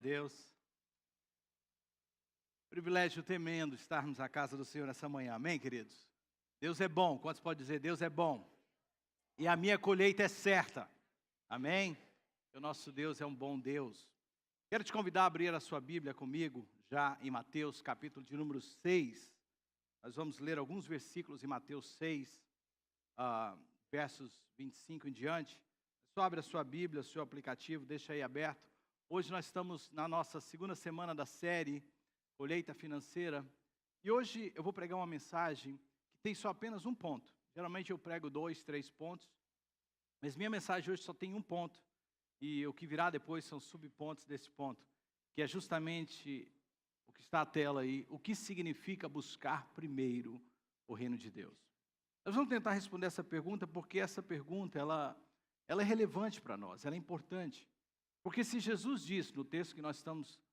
Deus. Privilégio tremendo estarmos na casa do Senhor nessa manhã. Amém, queridos? Deus é bom. Quantos podem dizer Deus é bom? E a minha colheita é certa. Amém? O nosso Deus é um bom Deus. Quero te convidar a abrir a sua Bíblia comigo, já em Mateus, capítulo de número 6. Nós vamos ler alguns versículos em Mateus 6, versos 25 em diante. Só abre a sua Bíblia, o seu aplicativo, deixa aí aberto. Hoje nós estamos na nossa segunda semana da série Colheita Financeira. E hoje eu vou pregar uma mensagem que tem só apenas um ponto. Geralmente eu prego 2, 3 pontos. Mas minha mensagem hoje só tem um ponto. E o que virá depois são subpontos desse ponto. Que é justamente o que está à tela aí. O que significa buscar primeiro o reino de Deus? Nós vamos tentar responder essa pergunta porque essa pergunta ela é relevante para nós. Ela é importante. Porque se Jesus diz, no texto que nós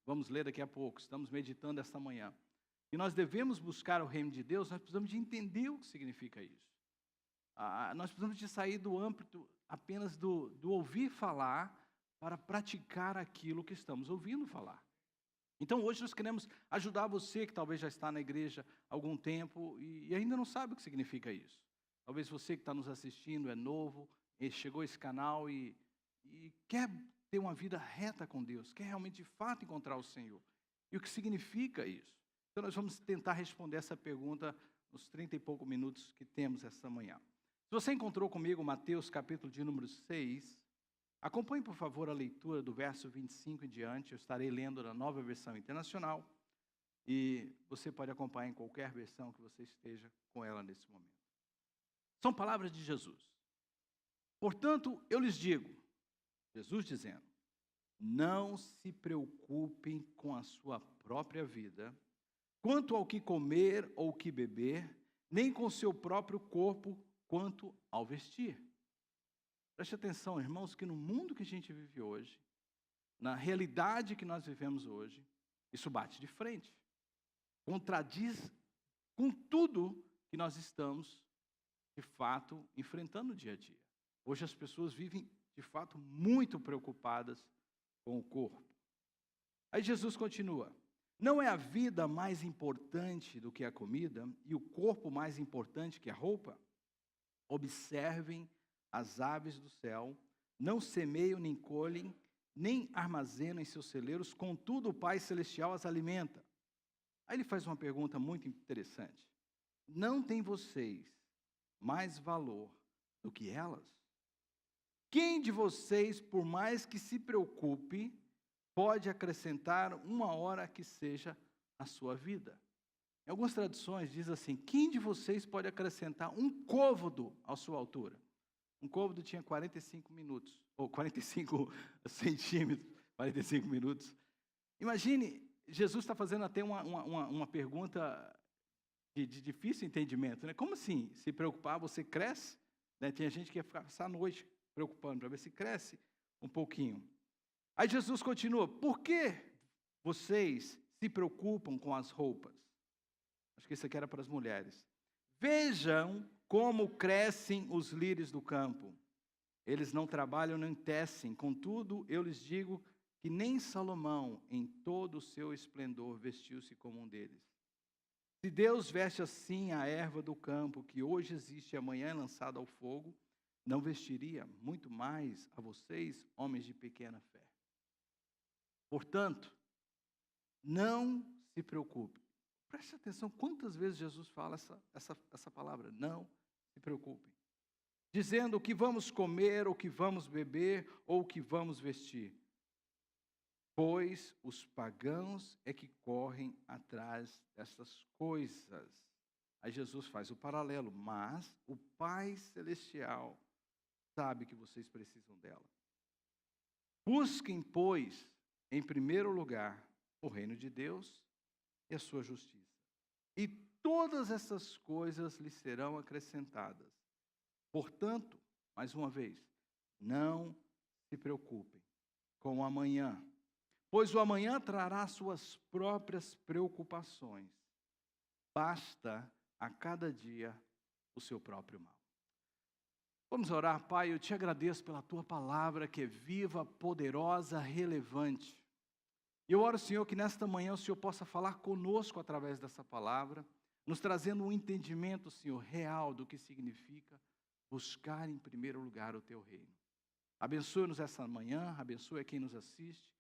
vamos ler daqui a pouco, estamos meditando esta manhã, que nós devemos buscar o reino de Deus, nós precisamos de entender o que significa isso. Nós precisamos de sair do âmbito apenas do ouvir falar para praticar aquilo que estamos ouvindo falar. Então hoje nós queremos ajudar você que talvez já está na igreja há algum tempo e ainda não sabe o que significa isso. Talvez você que está nos assistindo é novo, chegou a esse canal e quer ter uma vida reta com Deus, quer realmente de fato encontrar o Senhor. E o que significa isso? Então nós vamos tentar responder essa pergunta nos 30 e poucos minutos que temos essa manhã. Se você encontrou comigo Mateus capítulo de número 6, acompanhe por favor a leitura do verso 25 em diante. Eu estarei lendo na Nova Versão Internacional e você pode acompanhar em qualquer versão que você esteja com ela nesse momento. São palavras de Jesus. Portanto, eu lhes digo, Jesus dizendo, não se preocupem com a sua própria vida, quanto ao que comer ou que beber, nem com o seu próprio corpo, quanto ao vestir. Preste atenção, irmãos, que no mundo que a gente vive hoje, na realidade que nós vivemos hoje, isso bate de frente. Contradiz com tudo que nós estamos, de fato, enfrentando no dia a dia. Hoje as pessoas vivem de fato, muito preocupadas com o corpo. Aí Jesus continua, não é a vida mais importante do que a comida e o corpo mais importante que a roupa? Observem as aves do céu, não semeiam nem colhem, nem armazenam em seus celeiros, contudo o Pai Celestial as alimenta. Aí ele faz uma pergunta muito interessante. Não têm vocês mais valor do que elas? Quem de vocês, por mais que se preocupe, pode acrescentar uma hora que seja a sua vida? Em algumas traduções diz assim, quem de vocês pode acrescentar um côvado à sua altura? Um côvado tinha 45 minutos, ou 45 centímetros, 45 minutos. Imagine, Jesus está fazendo até uma pergunta de difícil entendimento, né? Como assim? Se preocupar, você cresce? Né? Tinha gente que ia ficar essa noite preocupando para ver se cresce um pouquinho. Aí Jesus continua, por que vocês se preocupam com as roupas? Acho que isso aqui era para as mulheres. Vejam como crescem os lírios do campo. Eles não trabalham nem tecem, contudo eu lhes digo que nem Salomão em todo o seu esplendor vestiu-se como um deles. Se Deus veste assim a erva do campo, que hoje existe e amanhã é lançada ao fogo, não vestiria muito mais a vocês, homens de pequena fé. Portanto, não se preocupe. Preste atenção quantas vezes Jesus fala essa palavra, não se preocupem. Dizendo o que vamos comer, o que vamos beber, ou o que vamos vestir. Pois os pagãos é que correm atrás dessas coisas. Aí Jesus faz o paralelo, mas o Pai Celestial sabe que vocês precisam dela. Busquem, pois, em primeiro lugar, o reino de Deus e a sua justiça. E todas essas coisas lhes serão acrescentadas. Portanto, mais uma vez, não se preocupem com o amanhã, pois o amanhã trará suas próprias preocupações. Basta a cada dia o seu próprio mal. Vamos orar, Pai, eu te agradeço pela Tua palavra que é viva, poderosa, relevante. E eu oro, Senhor, que nesta manhã o Senhor possa falar conosco através dessa palavra, nos trazendo um entendimento, Senhor, real do que significa buscar em primeiro lugar o Teu reino. Abençoe-nos essa manhã, abençoe quem nos assiste.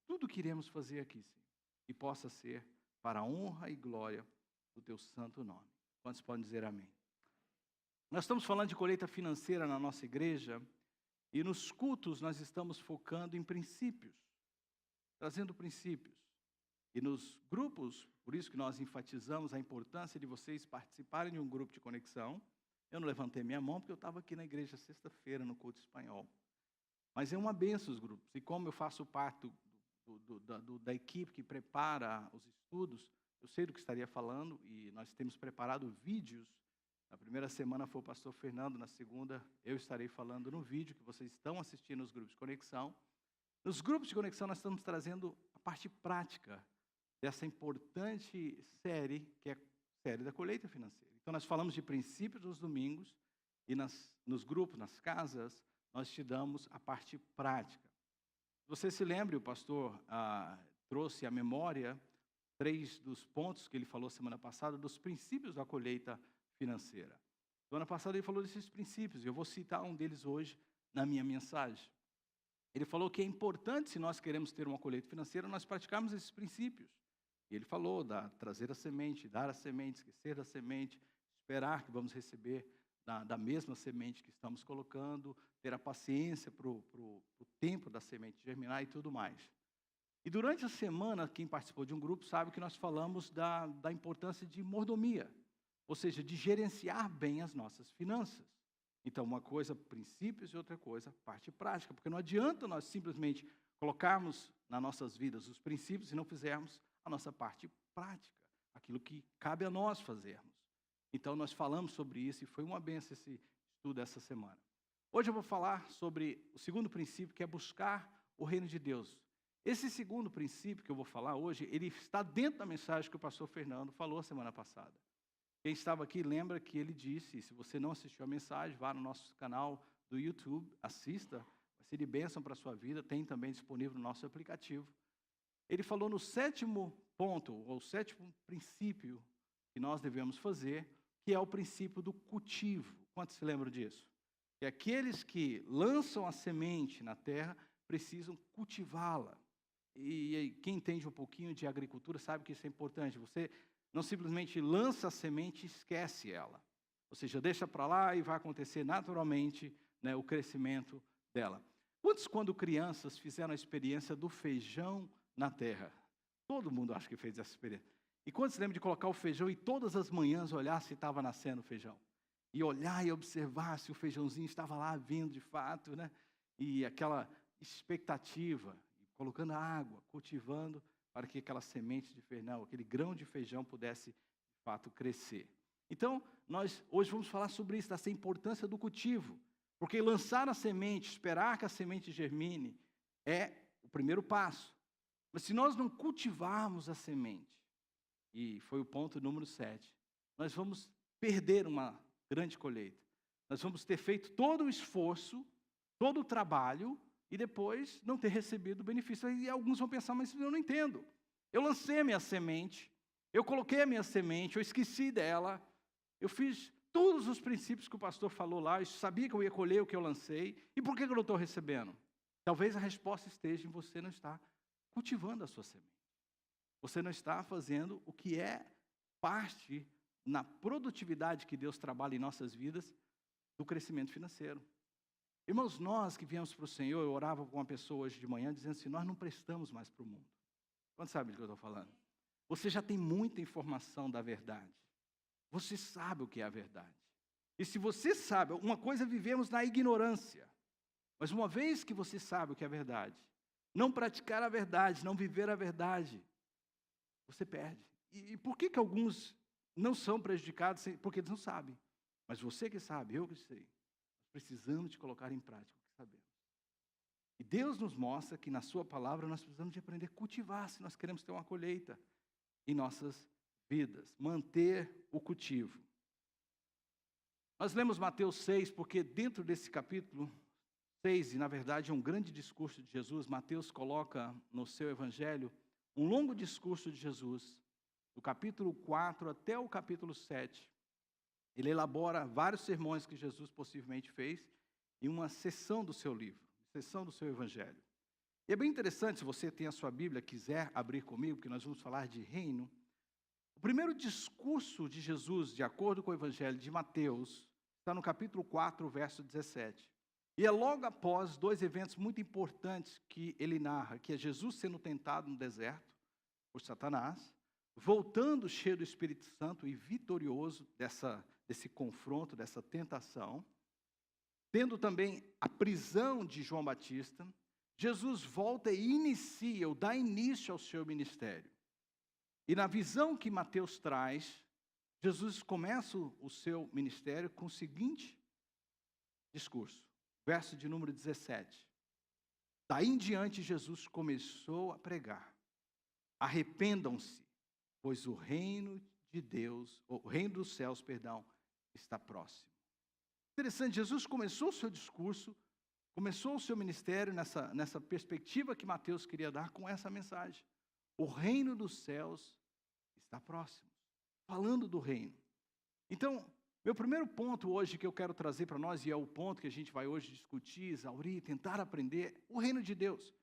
Tudo que iremos fazer aqui, Senhor, que possa ser para a honra e glória do Teu santo nome. Quantos podem dizer amém? Nós estamos falando de colheita financeira na nossa igreja e nos cultos nós estamos focando em princípios, trazendo princípios. E nos grupos, por isso que nós enfatizamos a importância de vocês participarem de um grupo de conexão. Eu não levantei minha mão porque eu estava aqui na igreja sexta-feira no culto espanhol. Mas é uma benção os grupos. E como eu faço parte da equipe que prepara os estudos, eu sei do que estaria falando e nós temos preparado vídeos. Na primeira semana foi o pastor Fernando, na segunda eu estarei falando no vídeo que vocês estão assistindo nos grupos de conexão. Nos grupos de conexão nós estamos trazendo a parte prática dessa importante série, que é a série da colheita financeira. Então nós falamos de princípios nos domingos e nos grupos, nas casas, nós te damos a parte prática. Você se lembra, o pastor trouxe à memória 3 dos pontos que ele falou semana passada, dos princípios da colheita financeira. Semana passada ele falou desses princípios, eu vou citar um deles hoje na minha mensagem. Ele falou que é importante, se nós queremos ter uma colheita financeira, nós praticarmos esses princípios. E ele falou trazer a semente, dar a semente, esquecer da semente, esperar que vamos receber da mesma semente que estamos colocando, ter a paciência para o tempo da semente germinar e tudo mais. E durante a semana, quem participou de um grupo sabe que nós falamos da importância de mordomia, ou seja, de gerenciar bem as nossas finanças. Então, uma coisa, princípios, e outra coisa, parte prática. Porque não adianta nós simplesmente colocarmos nas nossas vidas os princípios e não fizermos a nossa parte prática, aquilo que cabe a nós fazermos. Então, nós falamos sobre isso e foi uma benção esse estudo essa semana. Hoje eu vou falar sobre o segundo princípio, que é buscar o reino de Deus. Esse segundo princípio que eu vou falar hoje, ele está dentro da mensagem que o pastor Fernando falou semana passada. Quem estava aqui lembra que ele disse, se você não assistiu a mensagem, vá no nosso canal do YouTube, assista, vai ser de bênção para a sua vida, tem também disponível no nosso aplicativo. Ele falou no 7º ponto, ou 7º princípio que nós devemos fazer, que é o princípio do cultivo. Quantos se lembram disso? Que aqueles que lançam a semente na terra precisam cultivá-la. E quem entende um pouquinho de agricultura sabe que isso é importante. Você não simplesmente lança a semente e esquece ela. Ou seja, deixa para lá e vai acontecer naturalmente, né, o crescimento dela. Quantos, quando crianças, fizeram a experiência do feijão na terra? Todo mundo acha que fez essa experiência. E quantos lembram de colocar o feijão e todas as manhãs olhar se estava nascendo o feijão? E olhar e observar se o feijãozinho estava lá vindo de fato, né? E aquela expectativa, colocando água, cultivando, para que aquela semente de feijão, aquele grão de feijão pudesse, de fato, crescer. Então, nós hoje vamos falar sobre isso, dessa importância do cultivo. Porque lançar a semente, esperar que a semente germine, é o primeiro passo. Mas se nós não cultivarmos a semente, e foi o ponto número 7, nós vamos perder uma grande colheita. Nós vamos ter feito todo o esforço, todo o trabalho, e depois não ter recebido o benefício. E alguns vão pensar, mas eu não entendo. Eu lancei a minha semente, eu coloquei a minha semente, eu esqueci dela, eu fiz todos os princípios que o pastor falou lá, eu sabia que eu ia colher o que eu lancei, e por que eu não estou recebendo? Talvez a resposta esteja em você não estar cultivando a sua semente. Você não está fazendo o que é parte na produtividade que Deus trabalha em nossas vidas do crescimento financeiro. Irmãos, nós que viemos para o Senhor, eu orava com uma pessoa hoje de manhã dizendo assim, nós não prestamos mais para o mundo. Quantos sabem do que eu estou falando? Você já tem muita informação da verdade. Você sabe o que é a verdade. E se você sabe, uma coisa é vivemos na ignorância. Mas uma vez que você sabe o que é a verdade, não praticar a verdade, não viver a verdade, você perde. E por que alguns não são prejudicados? Porque eles não sabem. Mas você que sabe, eu que sei. Precisamos de colocar em prática o que sabemos. E Deus nos mostra que na sua palavra nós precisamos de aprender a cultivar se nós queremos ter uma colheita em nossas vidas. Manter o cultivo. Nós lemos Mateus 6 porque dentro desse capítulo 6, e na verdade é um grande discurso de Jesus. Mateus coloca no seu evangelho um longo discurso de Jesus, do capítulo 4 até o capítulo 7. Ele elabora vários sermões que Jesus possivelmente fez em uma seção do seu livro, seção do seu evangelho. E é bem interessante, se você tem a sua Bíblia, quiser abrir comigo, porque nós vamos falar de reino. O primeiro discurso de Jesus, de acordo com o evangelho de Mateus, está no capítulo 4, verso 17. E é logo após dois eventos muito importantes que ele narra, que é Jesus sendo tentado no deserto por Satanás, voltando cheio do Espírito Santo e vitorioso desse confronto, dessa tentação, tendo também a prisão de João Batista. Jesus volta e inicia, ou dá início ao seu ministério. E na visão que Mateus traz, Jesus começa o seu ministério com o seguinte discurso, verso de número 17. Daí em diante, Jesus começou a pregar: arrependam-se, pois o reino de Deus, o reino dos céus, está próximo. Interessante, Jesus começou o seu discurso, começou o seu ministério nessa perspectiva que Mateus queria dar com essa mensagem. O reino dos céus está próximo, falando do reino. Então, meu primeiro ponto hoje que eu quero trazer para nós, e é o ponto que a gente vai hoje discutir, exaurir, tentar aprender, o reino de Deus.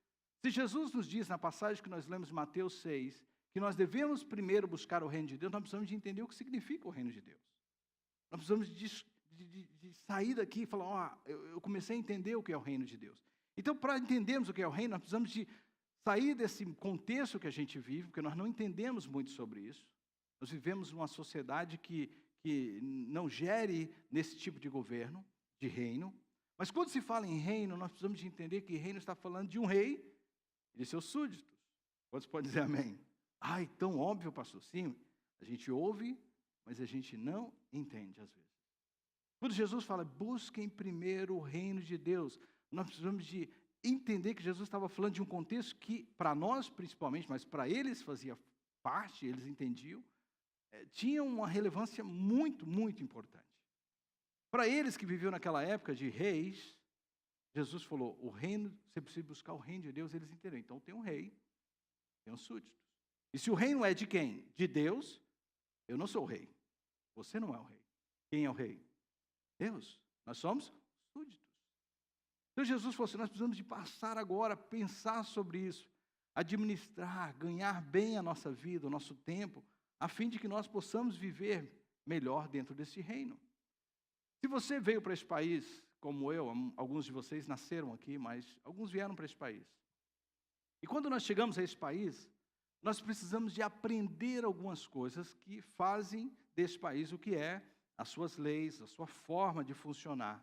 Se Jesus nos diz na passagem que nós lemos de Mateus 6, que nós devemos primeiro buscar o reino de Deus, nós precisamos de entender o que significa o reino de Deus. Nós precisamos de sair daqui e falar, eu comecei a entender o que é o reino de Deus. Então, para entendermos o que é o reino, nós precisamos de sair desse contexto que a gente vive, porque nós não entendemos muito sobre isso. Nós vivemos numa sociedade que não gere nesse tipo de governo, de reino. Mas quando se fala em reino, nós precisamos de entender que reino está falando de um rei e de seus súditos. Quantos podem dizer amém? Ai, tão óbvio, pastor. Sim, a gente ouve, mas a gente não entende às vezes. Quando Jesus fala, busquem primeiro o reino de Deus, nós precisamos de entender que Jesus estava falando de um contexto que, para nós principalmente, mas para eles fazia parte, eles entendiam, tinha uma relevância muito, muito importante. Para eles que viviam naquela época de reis, Jesus falou, o reino, você precisa buscar o reino de Deus, eles entenderam. Então tem um rei, tem os súditos. E se o reino é de quem? De Deus, eu não sou o rei. Você não é o rei. Quem é o rei? Deus. Nós somos súditos. Então Jesus falou assim, nós precisamos de passar agora, pensar sobre isso, administrar, ganhar bem a nossa vida, o nosso tempo, a fim de que nós possamos viver melhor dentro desse reino. Se você veio para esse país, como eu, alguns de vocês nasceram aqui, mas alguns vieram para esse país. E quando nós chegamos a esse país, nós precisamos de aprender algumas coisas que fazem desse país o que é, as suas leis, a sua forma de funcionar.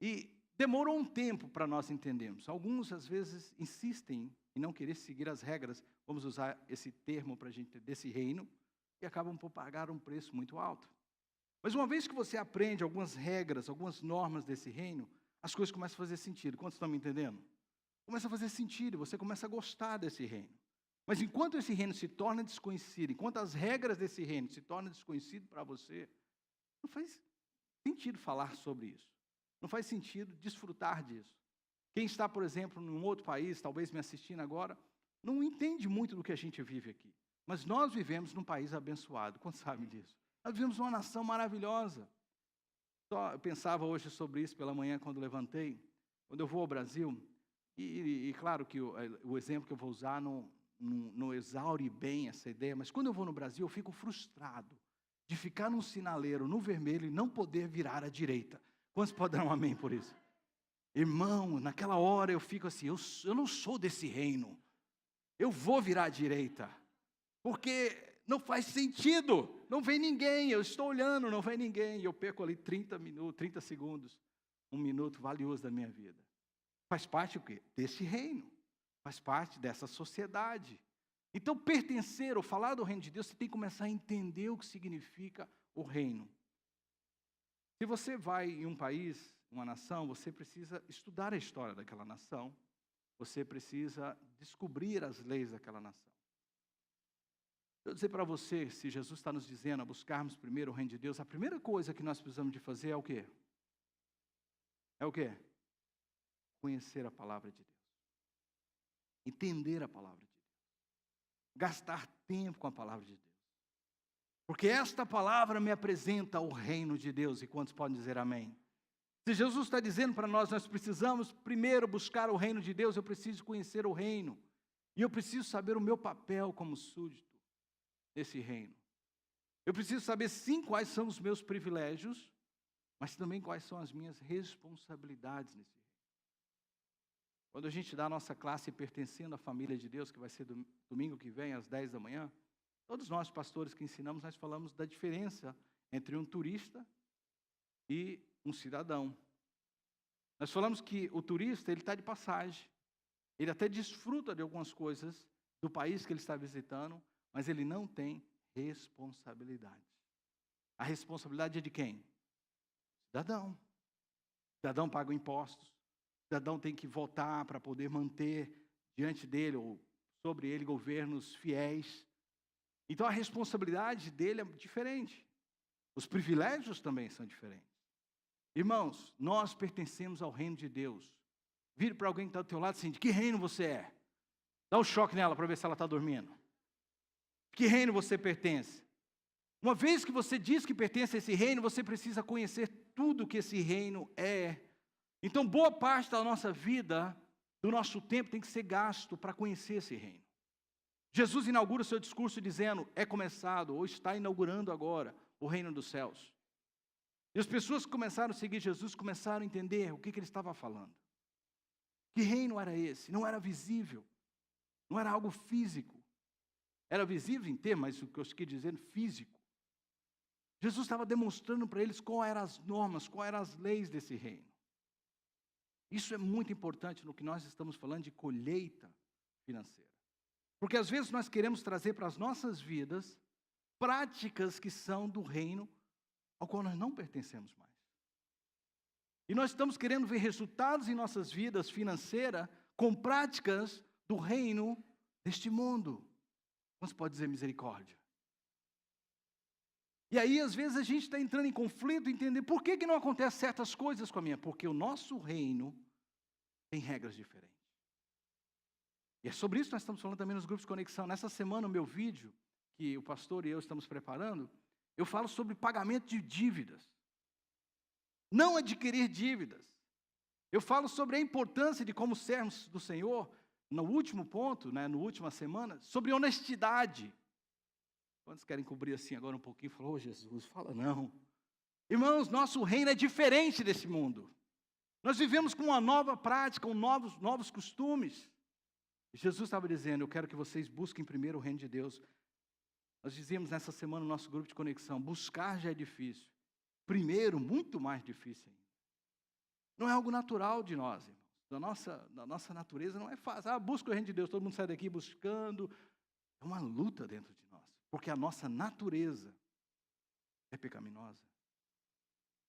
E demorou um tempo para nós entendermos. Alguns, às vezes, insistem em não querer seguir as regras, vamos usar esse termo para a gente, desse reino, e acabam por pagar um preço muito alto. Mas uma vez que você aprende algumas regras, algumas normas desse reino, as coisas começam a fazer sentido. Quantos estão me entendendo? Começa a fazer sentido, você começa a gostar desse reino. Mas enquanto esse reino se torna desconhecido, enquanto as regras desse reino se tornam desconhecidas para você, não faz sentido falar sobre isso. Não faz sentido desfrutar disso. Quem está, por exemplo, num outro país, talvez me assistindo agora, não entende muito do que a gente vive aqui. Mas nós vivemos num país abençoado, quantos sabem disso? Nós vivemos numa nação maravilhosa. Eu pensava hoje sobre isso pela manhã, quando levantei. Quando eu vou ao Brasil, e claro que o exemplo que eu vou usar não exaure bem essa ideia, mas quando eu vou no Brasil, eu fico frustrado de ficar num sinaleiro, no vermelho, e não poder virar à direita. Quantos podem dar um amém por isso? Irmão, naquela hora eu fico assim, eu não sou desse reino. Eu vou virar à direita. Porque não faz sentido, não vem ninguém, eu estou olhando, não vem ninguém, e eu perco ali 30 segundos, um minuto valioso da minha vida. Faz parte o quê? Desse reino, faz parte dessa sociedade. Então, pertencer ou falar do reino de Deus, você tem que começar a entender o que significa o reino. Se você vai em um país, uma nação, você precisa estudar a história daquela nação, você precisa descobrir as leis daquela nação. Eu dizer para você, se Jesus está nos dizendo a buscarmos primeiro o reino de Deus, a primeira coisa que nós precisamos de fazer é o quê? É o quê? conhecer a palavra de Deus, entender a palavra de Deus, gastar tempo com a palavra de Deus. Porque esta palavra me apresenta o reino de Deus. E quantos podem dizer amém? Se Jesus está dizendo para nós precisamos primeiro buscar o reino de Deus, eu preciso conhecer o reino. E eu preciso saber o meu papel como súdito desse reino. Eu preciso saber, sim, quais são os meus privilégios, mas também quais são as minhas responsabilidades nesse reino. Quando a gente dá a nossa classe pertencendo à família de Deus, que vai ser domingo que vem, às 10 da manhã, todos nós, pastores que ensinamos, nós falamos da diferença entre um turista e um cidadão. Nós falamos que o turista, ele está de passagem. Ele até desfruta de algumas coisas do país que ele está visitando, mas ele não tem responsabilidade. A responsabilidade é de quem? Cidadão. Cidadão paga impostos. Cidadão tem que votar para poder manter diante dele ou sobre ele governos fiéis. Então a responsabilidade dele é diferente. Os privilégios também são diferentes. Irmãos, nós pertencemos ao reino de Deus. Vire para alguém que está do teu lado assim, de que reino você é? Dá um choque nela para ver se ela está dormindo. De que reino você pertence? Uma vez que você diz que pertence a esse reino, você precisa conhecer tudo que esse reino é. Então, boa parte da nossa vida, do nosso tempo, tem que ser gasto para conhecer esse reino. Jesus inaugura o seu discurso dizendo, é começado, ou está inaugurando agora, o reino dos céus. E as pessoas que começaram a seguir Jesus, começaram a entender o que ele estava falando. Que reino era esse? Não era visível, não era algo físico. Era visível em termos, mas o que eu estou dizendo, físico. Jesus estava demonstrando para eles quais eram as normas, quais eram as leis desse reino. Isso é muito importante no que nós estamos falando de colheita financeira. Porque às vezes nós queremos trazer para as nossas vidas práticas que são do reino ao qual nós não pertencemos mais. E nós estamos querendo ver resultados em nossas vidas financeiras com práticas do reino deste mundo. Como se pode dizer misericórdia? E aí, às vezes, a gente está entrando em conflito, entender por que não acontecem certas coisas com a minha. Porque o nosso reino tem regras diferentes. E é sobre isso que nós estamos falando também nos grupos de conexão. Nessa semana, o meu vídeo, que o pastor e eu estamos preparando, eu falo sobre pagamento de dívidas. Não adquirir dívidas. Eu falo sobre a importância de como sermos do Senhor, no último ponto, na última semana, sobre honestidade. Quantos querem cobrir assim agora um pouquinho? Falou, Jesus, fala não. Irmãos, nosso reino é diferente desse mundo. Nós vivemos com uma nova prática, com novos costumes. Jesus estava dizendo, eu quero que vocês busquem primeiro o reino de Deus. Nós dizíamos nessa semana no nosso grupo de conexão, buscar já é difícil. Primeiro, muito mais difícil ainda. Não é algo natural de nós, irmãos. Da nossa natureza não é fácil. Busca o reino de Deus, todo mundo sai daqui buscando. É uma luta dentro de nós. Porque a nossa natureza é pecaminosa.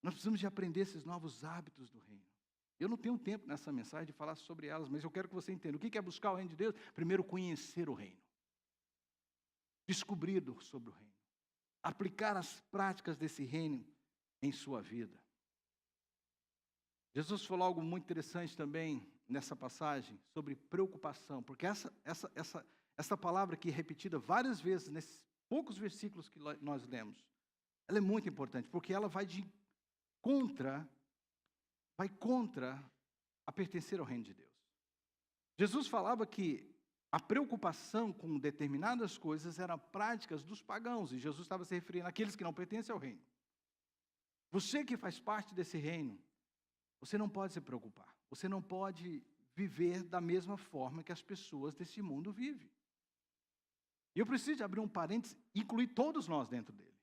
Nós precisamos de aprender esses novos hábitos do reino. Eu não tenho tempo nessa mensagem de falar sobre elas, mas eu quero que você entenda. O que é buscar o reino de Deus? Primeiro, conhecer o reino. Descobrir sobre o reino. Aplicar as práticas desse reino em sua vida. Jesus falou algo muito interessante também nessa passagem sobre preocupação, porque essa palavra aqui repetida várias vezes nesses poucos versículos que nós lemos, ela é muito importante, porque ela vai contra a pertencer ao reino de Deus. Jesus falava que a preocupação com determinadas coisas eram práticas dos pagãos, e Jesus estava se referindo àqueles que não pertencem ao reino. Você que faz parte desse reino, você não pode se preocupar. Você não pode viver da mesma forma que as pessoas desse mundo vivem. E eu preciso abrir um parênteses e incluir todos nós dentro dele.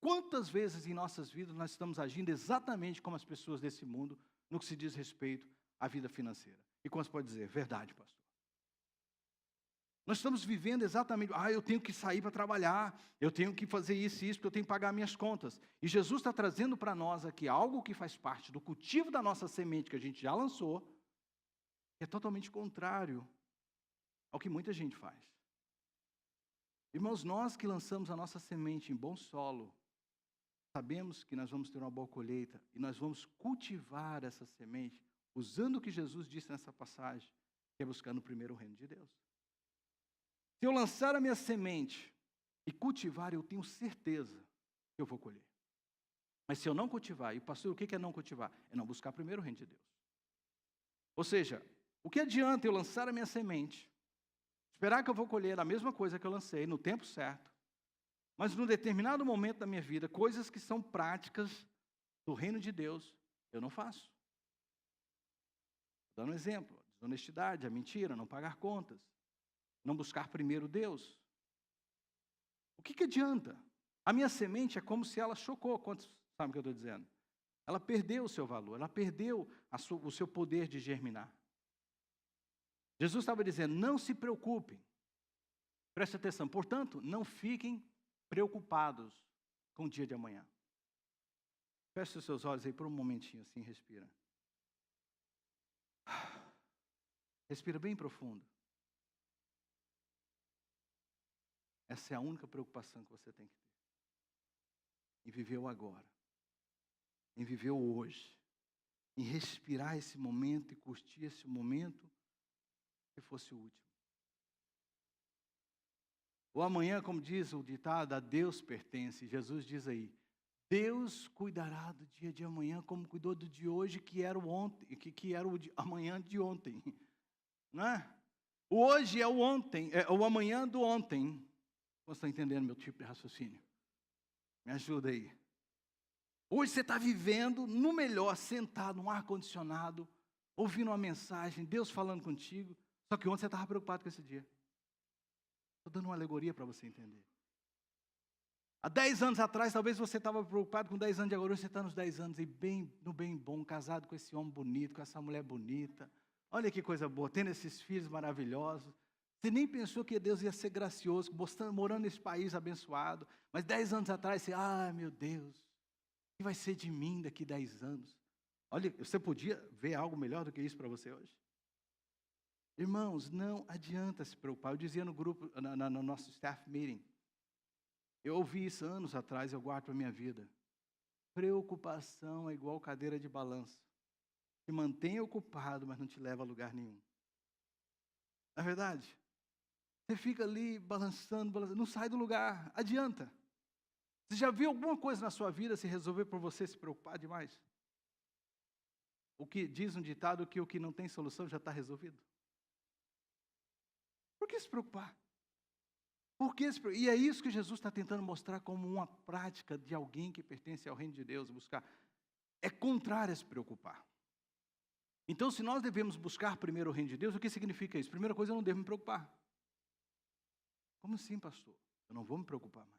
Quantas vezes em nossas vidas nós estamos agindo exatamente como as pessoas desse mundo no que se diz respeito à vida financeira? E como você pode dizer? Verdade, pastor. Nós estamos vivendo exatamente, eu tenho que sair para trabalhar, eu tenho que fazer isso e isso, porque eu tenho que pagar minhas contas. E Jesus está trazendo para nós aqui algo que faz parte do cultivo da nossa semente, que a gente já lançou, que é totalmente contrário ao que muita gente faz. Irmãos, nós que lançamos a nossa semente em bom solo, sabemos que nós vamos ter uma boa colheita, e nós vamos cultivar essa semente usando o que Jesus disse nessa passagem, que é buscando primeiro o reino de Deus. Se eu lançar a minha semente e cultivar, eu tenho certeza que eu vou colher. Mas se eu não cultivar, e pastor, o que é não cultivar? É não buscar primeiro o reino de Deus. Ou seja, o que adianta eu lançar a minha semente, esperar que eu vou colher a mesma coisa que eu lancei, no tempo certo, mas num determinado momento da minha vida, coisas que são práticas do reino de Deus, eu não faço. Dando um exemplo, a desonestidade, a mentira, não pagar contas, não buscar primeiro Deus. O que adianta? A minha semente é como se ela chocou. Quantos sabem o que eu estou dizendo? Ela perdeu o seu valor, ela perdeu o seu poder de germinar. Jesus estava dizendo, não se preocupem. Preste atenção. Portanto, não fiquem preocupados com o dia de amanhã. Feche os seus olhos aí por um momentinho, assim, respira. Respira bem profundo. Essa é a única preocupação que você tem que ter. Em viver o agora. Em viver o hoje. Em respirar esse momento e curtir esse momento que fosse o último. O amanhã, como diz o ditado, a Deus pertence. Jesus diz aí, Deus cuidará do dia de amanhã como cuidou do de hoje, que era o ontem, que era amanhã de ontem. Não é? O hoje é o ontem, é o amanhã do ontem. Você está entendendo meu tipo de raciocínio? Me ajuda aí. Hoje você está vivendo no melhor, sentado num ar-condicionado, ouvindo uma mensagem, Deus falando contigo, só que ontem você estava preocupado com esse dia. Estou dando uma alegoria para você entender. Há 10 anos atrás, talvez você estava preocupado com 10 anos de agora, você está nos 10 anos e no bem bom, casado com esse homem bonito, com essa mulher bonita. Olha que coisa boa, tendo esses filhos maravilhosos. Você nem pensou que Deus ia ser gracioso, morando nesse país abençoado. Mas 10 anos atrás, você, meu Deus, o que vai ser de mim daqui 10 anos? Olha, você podia ver algo melhor do que isso para você hoje? Irmãos, não adianta se preocupar. Eu dizia no grupo, no nosso staff meeting, eu ouvi isso anos atrás, eu guardo para a minha vida. Preocupação é igual cadeira de balanço. Te mantém ocupado, mas não te leva a lugar nenhum. Não é verdade? Você fica ali balançando, não sai do lugar, adianta. Você já viu alguma coisa na sua vida se resolver por você se preocupar demais? O que diz um ditado que o que não tem solução já está resolvido. Por que se preocupar? E é isso que Jesus está tentando mostrar como uma prática de alguém que pertence ao reino de Deus, buscar. É contrário a se preocupar. Então, se nós devemos buscar primeiro o reino de Deus, o que significa isso? Primeira coisa, eu não devo me preocupar. Como assim, pastor? Eu não vou me preocupar mais.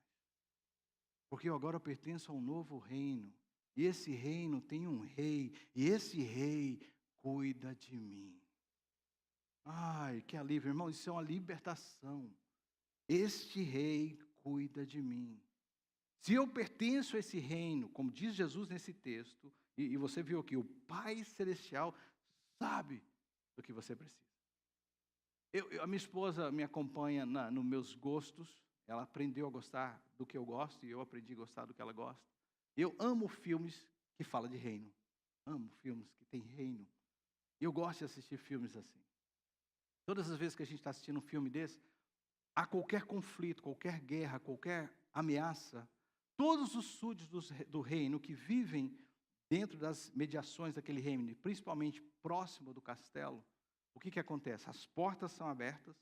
Porque eu agora pertenço a um novo reino. E esse reino tem um rei. E esse rei cuida de mim. Ai, que alívio, irmão. Isso é uma libertação. Este rei cuida de mim. Se eu pertenço a esse reino, como diz Jesus nesse texto, e você viu aqui, o Pai Celestial sabe do que você precisa. A minha esposa me acompanha nos meus gostos, ela aprendeu a gostar do que eu gosto, e eu aprendi a gostar do que ela gosta. Eu amo filmes que falam de reino. Amo filmes que tem reino. E eu gosto de assistir filmes assim. Todas as vezes que a gente está assistindo um filme desse, há qualquer conflito, qualquer guerra, qualquer ameaça, todos os súditos do reino que vivem dentro das mediações daquele reino, principalmente próximo do castelo, o que acontece? As portas são abertas,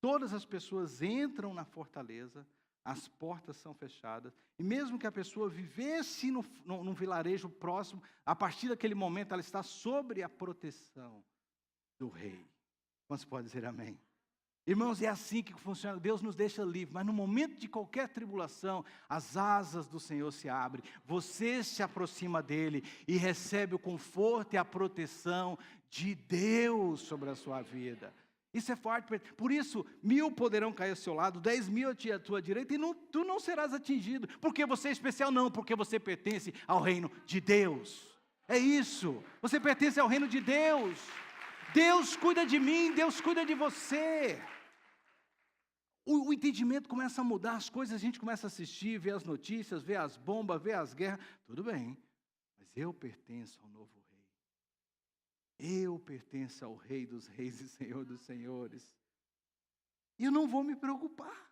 todas as pessoas entram na fortaleza, as portas são fechadas, e mesmo que a pessoa vivesse num vilarejo próximo, a partir daquele momento ela está sob a proteção do rei. Quantos podem dizer amém? Irmãos, é assim que funciona. Deus nos deixa livres, mas no momento de qualquer tribulação, as asas do Senhor se abrem, você se aproxima dele e recebe o conforto e a proteção de Deus sobre a sua vida. Isso é forte. Por isso, 1000 poderão cair ao seu lado, 10.000 à tua direita, e tu não serás atingido. Porque você é especial? Não, porque você pertence ao reino de Deus. É isso, você pertence ao reino de Deus. Deus cuida de mim, Deus cuida de você. O entendimento começa a mudar, as coisas a gente começa a assistir, ver as notícias, ver as bombas, ver as guerras. Tudo bem, mas eu pertenço ao novo rei. Eu pertenço ao Rei dos Reis e Senhor dos Senhores. E eu não vou me preocupar.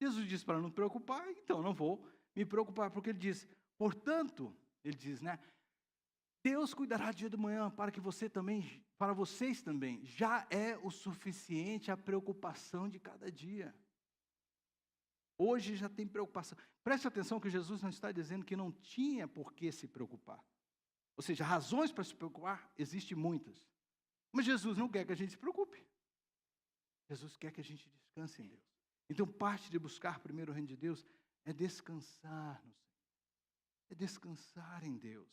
Jesus disse para não preocupar, então não vou me preocupar, porque ele diz, portanto, ele diz, né? Deus cuidará do dia de manhã para vocês também, já é o suficiente a preocupação de cada dia. Hoje já tem preocupação. Preste atenção que Jesus não está dizendo que não tinha por que se preocupar. Ou seja, razões para se preocupar existem muitas. Mas Jesus não quer que a gente se preocupe. Jesus quer que a gente descanse em Deus. Então, parte de buscar primeiro o reino de Deus é descansar no Senhor. É descansar em Deus.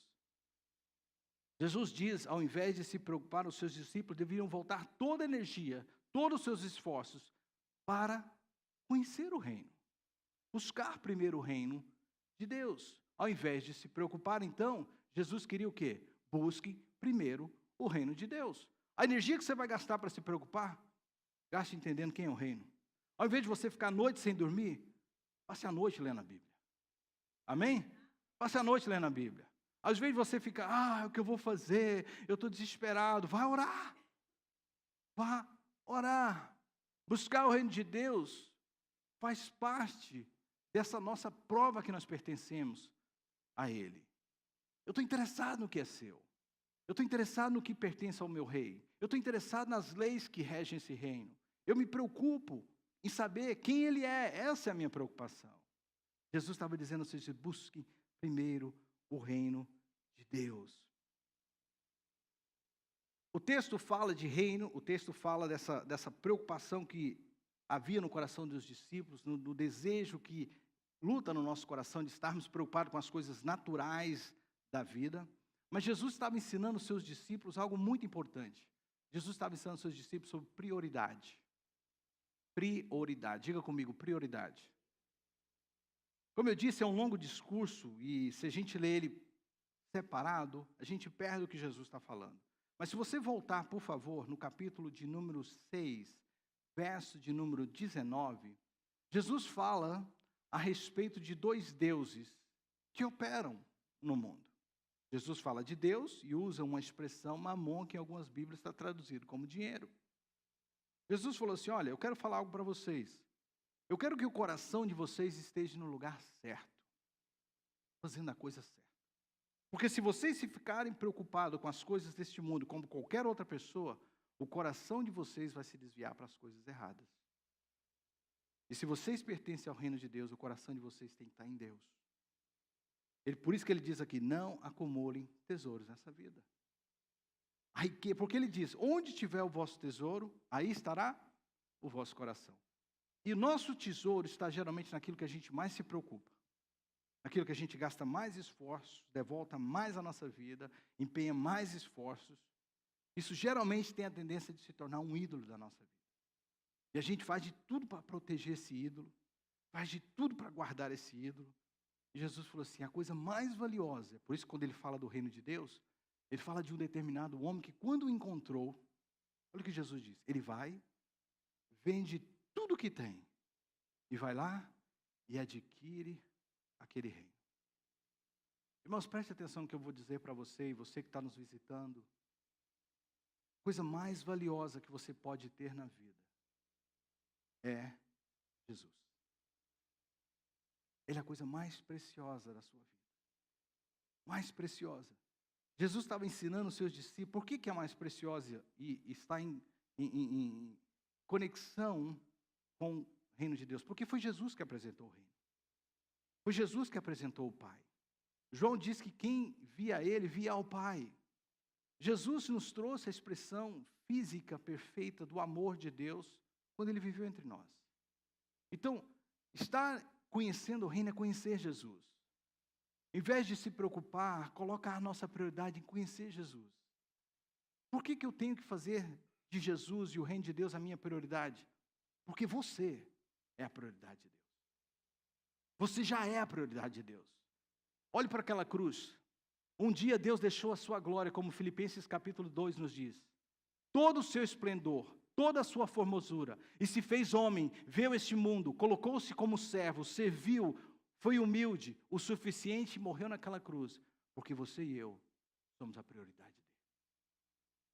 Jesus diz, ao invés de se preocupar, os seus discípulos deveriam voltar toda a energia, todos os seus esforços para conhecer o reino. Buscar primeiro o reino de Deus. Ao invés de se preocupar, então, Jesus queria o quê? Busque primeiro o reino de Deus. A energia que você vai gastar para se preocupar, gaste entendendo quem é o reino. Ao invés de você ficar a noite sem dormir, passe a noite lendo a Bíblia. Amém? Passe a noite lendo a Bíblia. Às vezes você fica, o que eu vou fazer? Eu estou desesperado. Vai orar. Vá orar. Buscar o reino de Deus faz parte dessa nossa prova que nós pertencemos a Ele. Eu estou interessado no que é seu. Eu estou interessado no que pertence ao meu rei. Eu estou interessado nas leis que regem esse reino. Eu me preocupo em saber quem Ele é. Essa é a minha preocupação. Jesus estava dizendo ao Senhor, busque primeiro o reino de Deus. O texto fala de reino, o texto fala dessa preocupação que havia no coração dos discípulos, no desejo que luta no nosso coração de estarmos preocupados com as coisas naturais da vida. Mas Jesus estava ensinando os seus discípulos algo muito importante. Jesus estava ensinando os seus discípulos sobre prioridade. Prioridade. Diga comigo, prioridade. Como eu disse, é um longo discurso e se a gente lê ele separado, a gente perde o que Jesus está falando. Mas se você voltar, por favor, no capítulo de número 6, verso de número 19, Jesus fala a respeito de dois deuses que operam no mundo. Jesus fala de Deus e usa uma expressão mamon, que em algumas Bíblias está traduzido como dinheiro. Jesus falou assim, olha, eu quero falar algo para vocês. Eu quero que o coração de vocês esteja no lugar certo, fazendo a coisa certa. Porque se vocês se ficarem preocupados com as coisas deste mundo, como qualquer outra pessoa, o coração de vocês vai se desviar para as coisas erradas. E se vocês pertencem ao reino de Deus, o coração de vocês tem que estar em Deus. Por isso que ele diz aqui, não acumulem tesouros nessa vida. Porque ele diz, onde estiver o vosso tesouro, aí estará o vosso coração. E o nosso tesouro está geralmente naquilo que a gente mais se preocupa. Naquilo que a gente gasta mais esforços, devolta mais a nossa vida, empenha mais esforços. Isso geralmente tem a tendência de se tornar um ídolo da nossa vida. E a gente faz de tudo para proteger esse ídolo, faz de tudo para guardar esse ídolo. E Jesus falou assim, a coisa mais valiosa, por isso quando ele fala do reino de Deus, ele fala de um determinado homem que quando o encontrou, olha o que Jesus diz, ele vai, vende tudo o que tem, e vai lá e adquire aquele reino. Irmãos, preste atenção no que eu vou dizer para você e você que está nos visitando. A coisa mais valiosa que você pode ter na vida é Jesus. Ele é a coisa mais preciosa da sua vida. Mais preciosa. Jesus estava ensinando os seus discípulos por que é mais preciosa e está em conexão com o reino de Deus. Porque foi Jesus que apresentou o reino. Foi Jesus que apresentou o Pai. João diz que quem via ele, via ao Pai. Jesus nos trouxe a expressão física perfeita do amor de Deus quando ele viveu entre nós. Então, estar conhecendo o reino é conhecer Jesus. Em vez de se preocupar, colocar a nossa prioridade em conhecer Jesus. Por que eu tenho que fazer de Jesus e o reino de Deus a minha prioridade? Porque você é a prioridade de Deus. Você já é a prioridade de Deus. Olhe para aquela cruz. Um dia Deus deixou a sua glória, como Filipenses capítulo 2 nos diz. Todo o seu esplendor, toda a sua formosura, e se fez homem, veio este mundo, colocou-se como servo, serviu, foi humilde, o suficiente e morreu naquela cruz, porque você e eu somos a prioridade dele.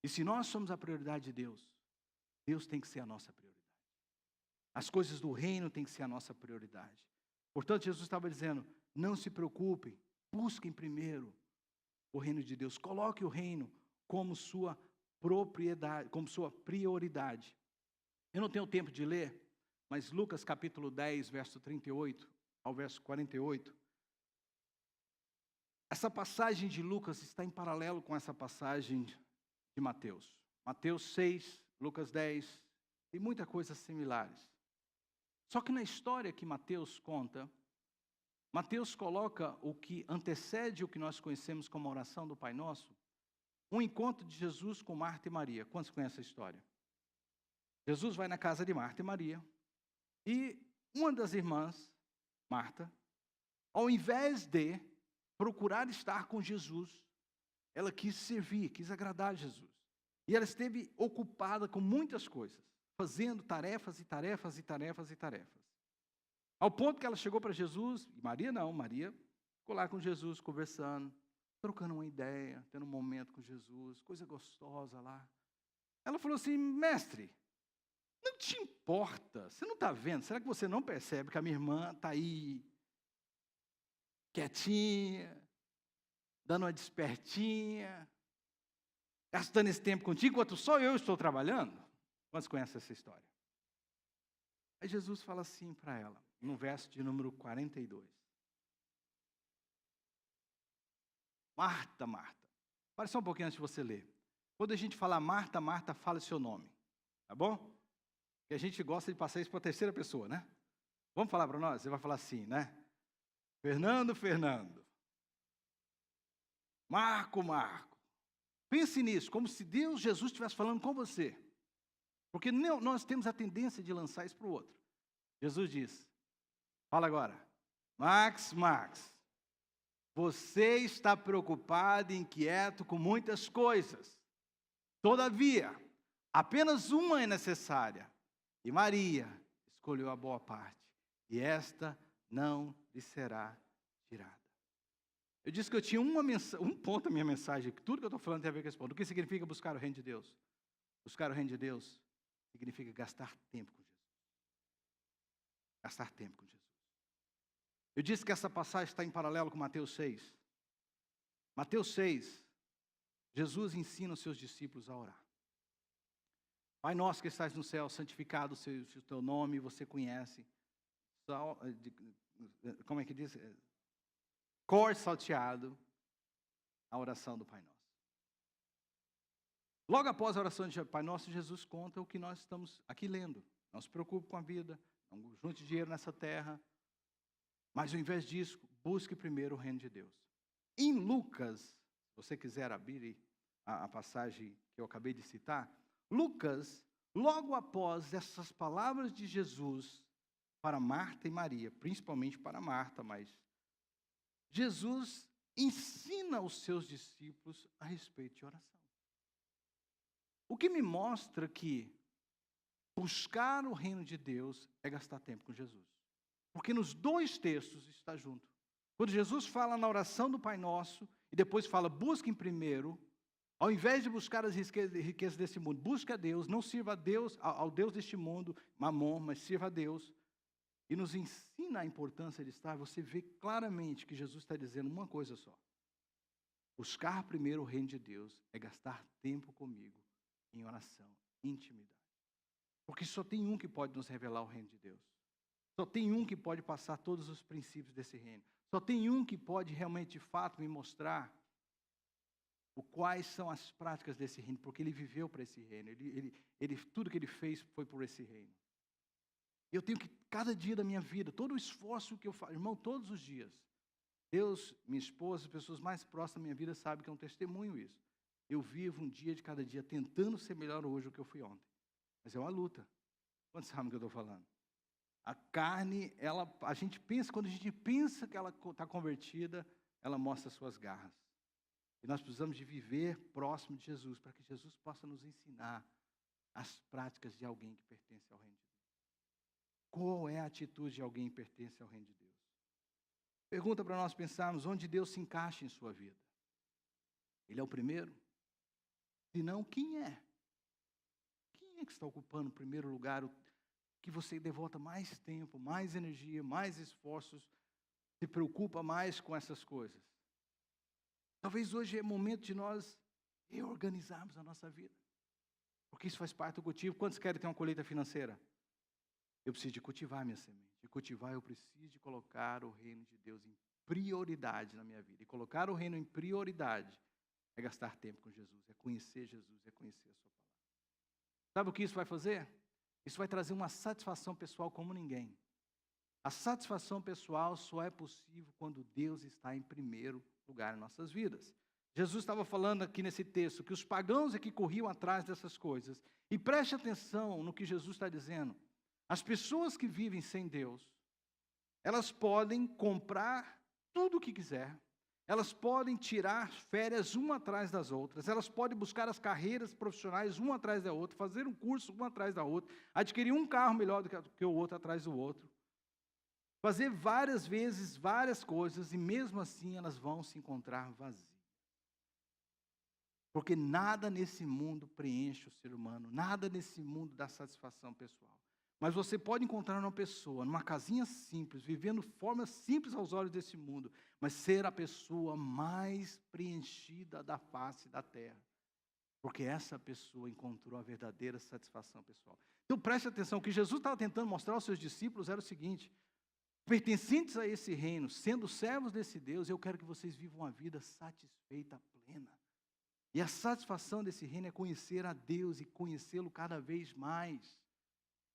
E se nós somos a prioridade de Deus, Deus tem que ser a nossa prioridade. As coisas do reino têm que ser a nossa prioridade. Portanto, Jesus estava dizendo, não se preocupem, busquem primeiro o reino de Deus. Coloque o reino como sua propriedade, como sua prioridade. Eu não tenho tempo de ler, mas Lucas capítulo 10, verso 38 ao verso 48. Essa passagem de Lucas está em paralelo com essa passagem de Mateus. Mateus 6, Lucas 10, tem muitas coisas similares. Só que na história que Mateus conta, Mateus coloca o que antecede o que nós conhecemos como a oração do Pai Nosso, um encontro de Jesus com Marta e Maria. Quantos conhecem a história? Jesus vai na casa de Marta e Maria, e uma das irmãs, Marta, ao invés de procurar estar com Jesus, ela quis servir, quis agradar Jesus. E ela esteve ocupada com muitas coisas, fazendo tarefas e tarefas e tarefas e tarefas. Ao ponto que ela chegou para Jesus, e Maria não, Maria ficou lá com Jesus, conversando, trocando uma ideia, tendo um momento com Jesus, coisa gostosa lá. Ela falou assim, mestre, não te importa, você não está vendo? Será que você não percebe que a minha irmã está aí, quietinha, dando uma despertinha, gastando esse tempo contigo, enquanto só eu estou trabalhando? Quantos conhecem essa história? Aí Jesus fala assim para ela, no verso de número 42. Marta, Marta. Para só um pouquinho antes de você ler. Quando a gente fala Marta, Marta, fala seu nome. Tá bom? Porque a gente gosta de passar isso para a terceira pessoa, né? Vamos falar para nós? Você vai falar assim, né? Fernando, Fernando. Marco, Marco. Pense nisso, como se Deus, Jesus, estivesse falando com você. Porque nós temos a tendência de lançar isso para o outro. Jesus diz, fala agora, Max, Max, você está preocupado e inquieto com muitas coisas. Todavia, apenas uma é necessária. E Maria escolheu a boa parte. E esta não lhe será tirada. Eu disse que eu tinha um ponto na minha mensagem, que tudo que eu estou falando tem a ver com esse ponto. O que significa buscar o reino de Deus? Buscar o reino de Deus significa gastar tempo com Jesus. Gastar tempo com Jesus. Eu disse que essa passagem está em paralelo com Mateus 6. Mateus 6, Jesus ensina os seus discípulos a orar. Pai nosso que estás no céu, santificado seja o teu nome, você conhece. Como é que diz? Cor salteado, a oração do Pai Nosso. Logo após a oração de Pai Nosso, Jesus conta o que nós estamos aqui lendo. Não se preocupe com a vida, não junte dinheiro nessa terra, mas ao invés disso, busque primeiro o reino de Deus. Em Lucas, se você quiser abrir a passagem que eu acabei de citar, Lucas, logo após essas palavras de Jesus para Marta e Maria, principalmente para Marta, mas Jesus ensina os seus discípulos a respeito de oração. O que me mostra que buscar o reino de Deus é gastar tempo com Jesus. Porque nos dois textos está junto. Quando Jesus fala na oração do Pai Nosso, e depois fala, busquem primeiro, ao invés de buscar as riquezas desse mundo, busque a Deus, não sirva a Deus, ao Deus deste mundo, Mamon, mas sirva a Deus. E nos ensina a importância de estar, você vê claramente que Jesus está dizendo uma coisa só. Buscar primeiro o reino de Deus é gastar tempo comigo em oração, intimidade. Porque só tem um que pode nos revelar o reino de Deus. Só tem um que pode passar todos os princípios desse reino. Só tem um que pode realmente, de fato, me mostrar quais são as práticas desse reino, porque ele viveu para esse reino. Tudo que ele fez foi por esse reino. Eu tenho que, cada dia da minha vida, todo o esforço que eu faço, irmão, todos os dias, Deus, minha esposa, as pessoas mais próximas da minha vida sabem que é um testemunho isso. Eu vivo um dia de cada dia tentando ser melhor hoje do que eu fui ontem. Mas é uma luta. Quantos sabem o que eu estou falando? A carne, a gente pensa, quando a gente pensa que ela está convertida, ela mostra suas garras. E nós precisamos de viver próximo de Jesus, para que Jesus possa nos ensinar as práticas de alguém que pertence ao reino de Deus. Qual é a atitude de alguém que pertence ao reino de Deus? Pergunta para nós pensarmos onde Deus se encaixa em sua vida. Ele é o primeiro? Senão, quem é? Quem é que está ocupando o primeiro lugar, o que você devota mais tempo, mais energia, mais esforços, se preocupa mais com essas coisas? Talvez hoje é momento de nós reorganizarmos a nossa vida. Porque isso faz parte do cultivo. Quantos querem ter uma colheita financeira? Eu preciso de cultivar minha semente. De cultivar, eu preciso de colocar o reino de Deus em prioridade na minha vida. E colocar o reino em prioridade é gastar tempo com Jesus, é conhecer Jesus, é conhecer a sua palavra. Sabe o que isso vai fazer? Isso vai trazer uma satisfação pessoal como ninguém. A satisfação pessoal só é possível quando Deus está em primeiro lugar em nossas vidas. Jesus estava falando aqui nesse texto que os pagãos é que corriam atrás dessas coisas. E preste atenção no que Jesus está dizendo. As pessoas que vivem sem Deus, elas podem comprar tudo o que quiser. Elas podem tirar férias uma atrás das outras. Elas podem buscar as carreiras profissionais uma atrás da outra, fazer um curso uma atrás da outra, adquirir um carro melhor do que o outro atrás do outro. Fazer várias vezes, várias coisas, e mesmo assim elas vão se encontrar vazias. Porque nada nesse mundo preenche o ser humano, nada nesse mundo dá satisfação pessoal. Mas você pode encontrar uma pessoa, numa casinha simples, vivendo de forma simples aos olhos desse mundo, mas ser a pessoa mais preenchida da face da terra. Porque essa pessoa encontrou a verdadeira satisfação pessoal. Então preste atenção, o que Jesus estava tentando mostrar aos seus discípulos era o seguinte: pertencentes a esse reino, sendo servos desse Deus, eu quero que vocês vivam uma vida satisfeita, plena. E a satisfação desse reino é conhecer a Deus e conhecê-lo cada vez mais.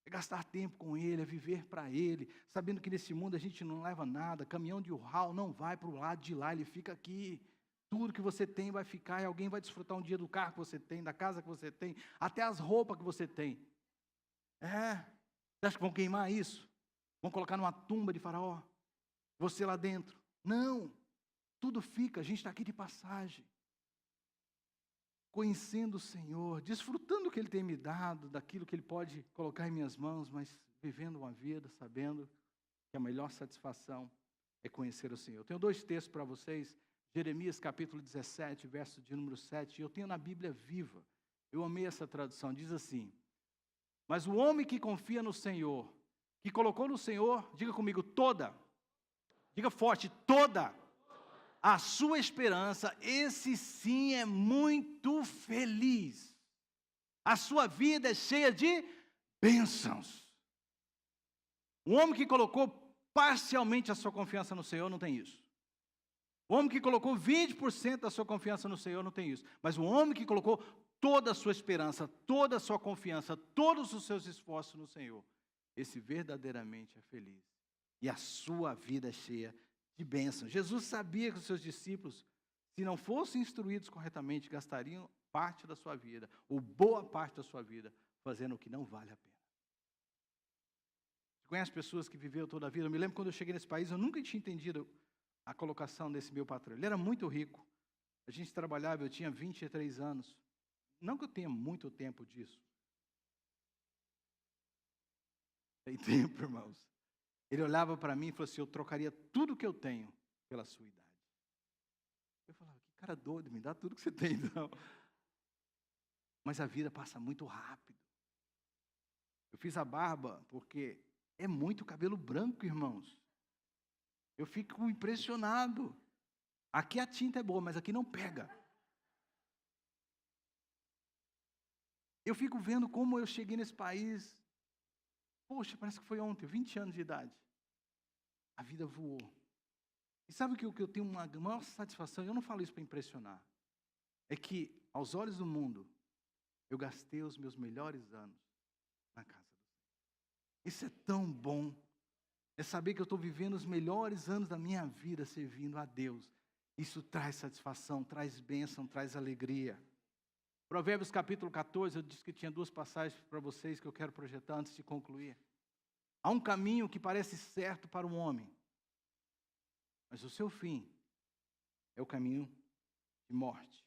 É gastar tempo com Ele, é viver para Ele, sabendo que nesse mundo a gente não leva nada, caminhão de U-Haul não vai para o lado de lá, ele fica aqui. Tudo que você tem vai ficar e alguém vai desfrutar um dia do carro que você tem, da casa que você tem, até as roupas que você tem. Você acha que vão queimar isso? Vão colocar numa tumba de Faraó? Você lá dentro? Não, tudo fica, a gente está aqui de passagem. Conhecendo o Senhor, desfrutando o que Ele tem me dado, daquilo que Ele pode colocar em minhas mãos, mas vivendo uma vida, sabendo que a melhor satisfação é conhecer o Senhor. Eu tenho 2 textos para vocês, Jeremias capítulo 17, verso de número 7, eu tenho na Bíblia Viva, eu amei essa tradução, diz assim: mas o homem que confia no Senhor, que colocou no Senhor, diga comigo, diga forte, toda a sua esperança, esse sim é muito feliz. A sua vida é cheia de bênçãos. O homem que colocou parcialmente a sua confiança no Senhor não tem isso. O homem que colocou 20% da sua confiança no Senhor não tem isso. Mas o homem que colocou toda a sua esperança, toda a sua confiança, todos os seus esforços no Senhor, esse verdadeiramente é feliz. E a sua vida é cheia de bênçãos. Jesus sabia que os seus discípulos, se não fossem instruídos corretamente, gastariam parte da sua vida, ou boa parte da sua vida, fazendo o que não vale a pena. Você conhece pessoas que viveram toda a vida? Eu me lembro quando eu cheguei nesse país, eu nunca tinha entendido a colocação desse meu patrão. Ele era muito rico. A gente trabalhava, eu tinha 23 anos. Não que eu tenha muito tempo disso. Tem tempo, irmãos. Ele olhava para mim e falou assim: eu trocaria tudo que eu tenho pela sua idade. Eu falava: que cara doido, me dá tudo que você tem, então. Mas a vida passa muito rápido. Eu fiz a barba porque é muito cabelo branco, irmãos. Eu fico impressionado. Aqui a tinta é boa, mas aqui não pega. Eu fico vendo como eu cheguei nesse país. Poxa, parece que foi ontem, 20 anos de idade. A vida voou. E sabe o que eu tenho uma maior satisfação? Eu não falo isso para impressionar. É que, aos olhos do mundo, eu gastei os meus melhores anos na casa do Senhor. Isso é tão bom. É saber que eu estou vivendo os melhores anos da minha vida servindo a Deus. Isso traz satisfação, traz bênção, traz alegria. Provérbios capítulo 14, eu disse que tinha 2 passagens para vocês que eu quero projetar antes de concluir. Há um caminho que parece certo para um homem, mas o seu fim é o caminho de morte.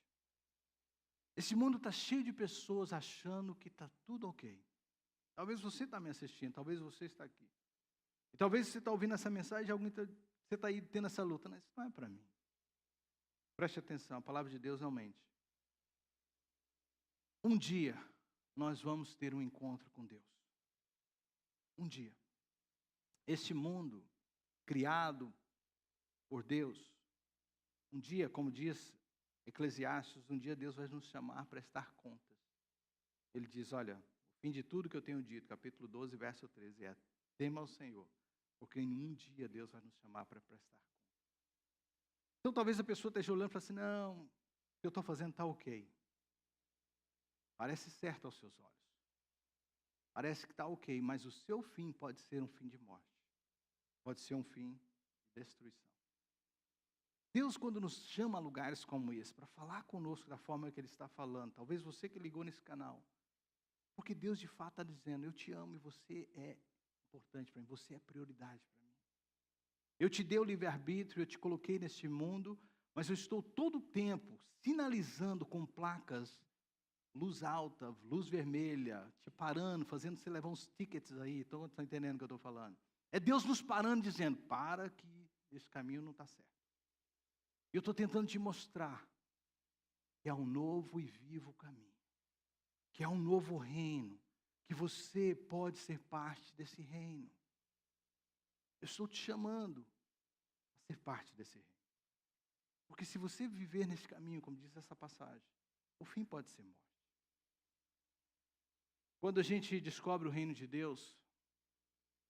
Esse mundo está cheio de pessoas achando que está tudo ok. Talvez você está me assistindo, talvez você está aqui. E talvez você está ouvindo essa mensagem e você está aí tendo essa luta. Mas isso não é para mim. Preste atenção, a palavra de Deus não mente. Um dia, nós vamos ter um encontro com Deus. Um dia. Este mundo, criado por Deus, um dia, como diz Eclesiastes, um dia Deus vai nos chamar para prestar contas. Ele diz, olha, o fim de tudo que eu tenho dito, capítulo 12, verso 13, é: tema ao Senhor, porque em um dia Deus vai nos chamar para prestar contas. Então talvez a pessoa esteja olhando e fale assim, não, o que eu estou fazendo está ok. Parece certo aos seus olhos. Parece que está ok, mas o seu fim pode ser um fim de morte. Pode ser um fim de destruição. Deus, quando nos chama a lugares como esse, para falar conosco da forma que Ele está falando, talvez você que ligou nesse canal, porque Deus de fato está dizendo, eu te amo e você é importante para mim, você é prioridade para mim. Eu te dei o livre-arbítrio, eu te coloquei neste mundo, mas eu estou todo o tempo sinalizando com placas, luz alta, luz vermelha, te parando, fazendo você levar uns tickets aí, estão entendendo o que eu estou falando? É Deus nos parando, dizendo, para que esse caminho não está certo. Eu estou tentando te mostrar que há um novo e vivo caminho, que há um novo reino, que você pode ser parte desse reino. Eu estou te chamando a ser parte desse reino. Porque se você viver nesse caminho, como diz essa passagem, o fim pode ser morte. Quando a gente descobre o reino de Deus,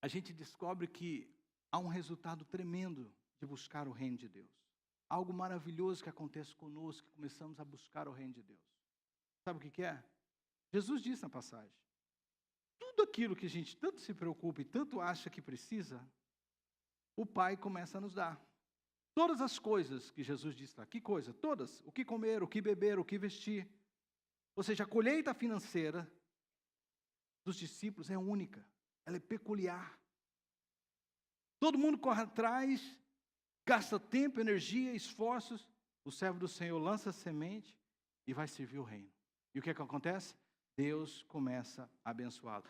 a gente descobre que há um resultado tremendo de buscar o reino de Deus. Algo maravilhoso que acontece conosco, que começamos a buscar o reino de Deus. Sabe o que é? Jesus disse na passagem, tudo aquilo que a gente tanto se preocupa e tanto acha que precisa, o Pai começa a nos dar. Todas as coisas que Jesus disse lá, que coisa? Todas, o que comer, o que beber, o que vestir. Ou seja, a colheita financeira dos discípulos é única, ela é peculiar. Todo mundo corre atrás, gasta tempo, energia, esforços. O servo do Senhor lança a semente e vai servir o reino. E o que acontece? Deus começa a abençoá-lo.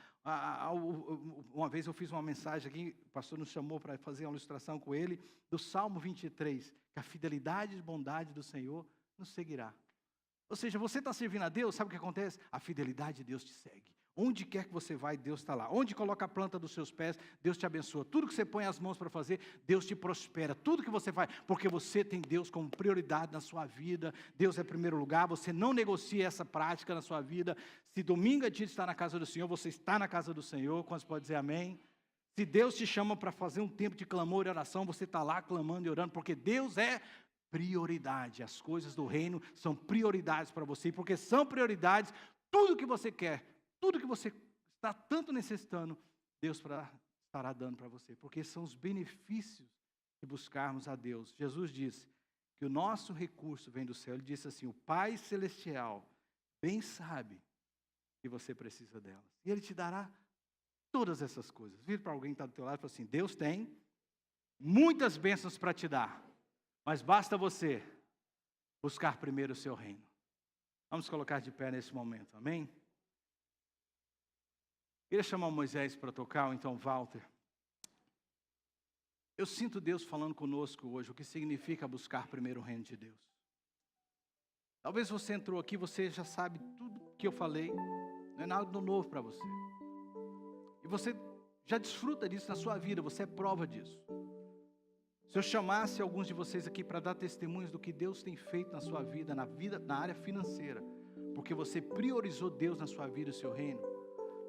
Uma vez eu fiz uma mensagem aqui, o pastor nos chamou para fazer uma ilustração com ele, do Salmo 23, que a fidelidade e bondade do Senhor nos seguirá. Ou seja, você está servindo a Deus, sabe o que acontece? A fidelidade de Deus te segue. Onde quer que você vai, Deus está lá. Onde coloca a planta dos seus pés, Deus te abençoa. Tudo que você põe as mãos para fazer, Deus te prospera. Tudo que você faz, porque você tem Deus como prioridade na sua vida. Deus é primeiro lugar, você não negocia essa prática na sua vida. Se domingo é dia de estar na casa do Senhor, você está na casa do Senhor. Quantos podem dizer amém? Se Deus te chama para fazer um tempo de clamor e oração, você está lá clamando e orando, porque Deus é prioridade. As coisas do reino são prioridades para você. E porque são prioridades, tudo que você quer, tudo que você está tanto necessitando, Deus estará dando para você. Porque são os benefícios de buscarmos a Deus. Jesus disse que o nosso recurso vem do céu. Ele disse assim, o Pai Celestial bem sabe que você precisa delas. E Ele te dará todas essas coisas. Vira para alguém que está do teu lado e fala assim, Deus tem muitas bênçãos para te dar. Mas basta você buscar primeiro o seu reino. Vamos colocar de pé nesse momento, amém? Queria chamar o Moisés para tocar, ou então Walter. Eu sinto Deus falando conosco hoje, o que significa buscar primeiro o reino de Deus. Talvez você entrou aqui, você já sabe tudo que eu falei, não é nada novo para você. E você já desfruta disso na sua vida, você é prova disso. Se eu chamasse alguns de vocês aqui para dar testemunhos do que Deus tem feito na sua vida, na área financeira, porque você priorizou Deus na sua vida e o seu reino,